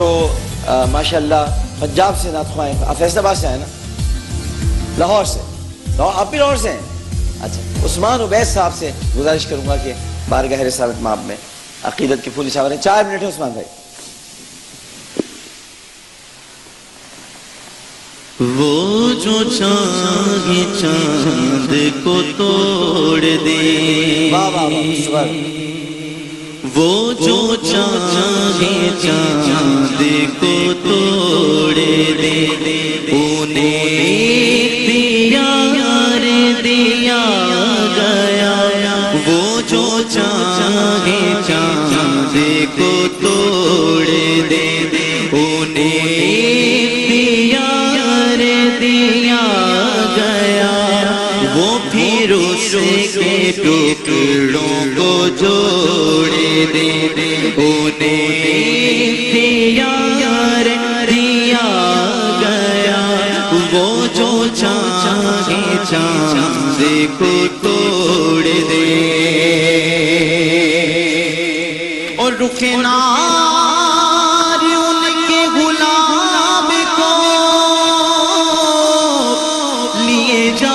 تو ماشاءاللہ پنجاب سے نعت خواہ ہیں، آپ فیصل آباد سے آئے نا؟ لاہور سے؟ آپ بھی لاہور سے ہیں؟ اچھا، عثمان عبید صاحب سے گزارش کروں گا کہ بارگاہ رسالت مآب میں عقیدت کی پھول نچھاور ہیں. 4 منٹ ہے عثمان بھائی. وہ جو چاہے چاند کو توڑ دے، وہ جو چاہے چاند کو توڑ دے، انہیں پیار دیا گیا. وہ جو چاہے چاند کو توڑ دے، انہیں کے ٹکڑوں کو جوڑ دے، انہیں پیار دیا گیا. وہ جو چاہے چاند کو توڑ دے اور رکنا ان کے غلام کو لیے جا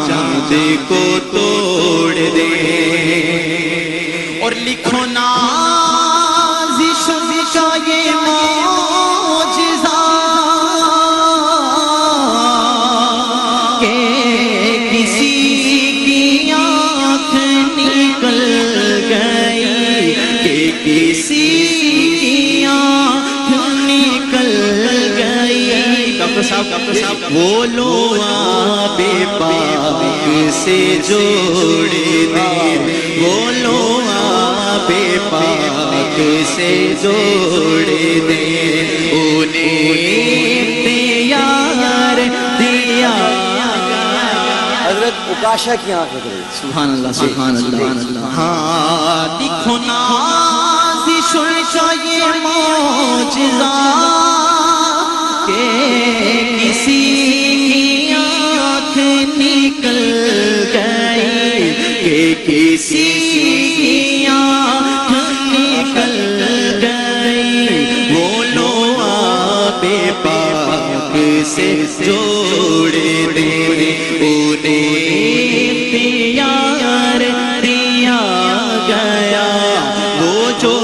چاند کو توڑ دے. اور لکھو نازش کا یہ معجزہ کہ کسی کی آنکھ نکل گئی، کہ کسی کی آنکھ نکل گئی. ڈاکٹر صاحب وہ لو آب پاک سے جوڑ دے، وہ لو آب پاک سے جوڑ دے، انہیں پیار دیا. حضرت اکاشا کی آنکھ لگ رہی. سبحان اللہ سبحان اللہ. ہاں دیکھو نازش کا یہ معجزہ کہ کسی کی آنکھ نکل گئی، کہ کسی کی آنکھ نکل گئی. وہ لو آب پاک سے جوڑ دے، انہیں پیار دیا گیا. وہ جو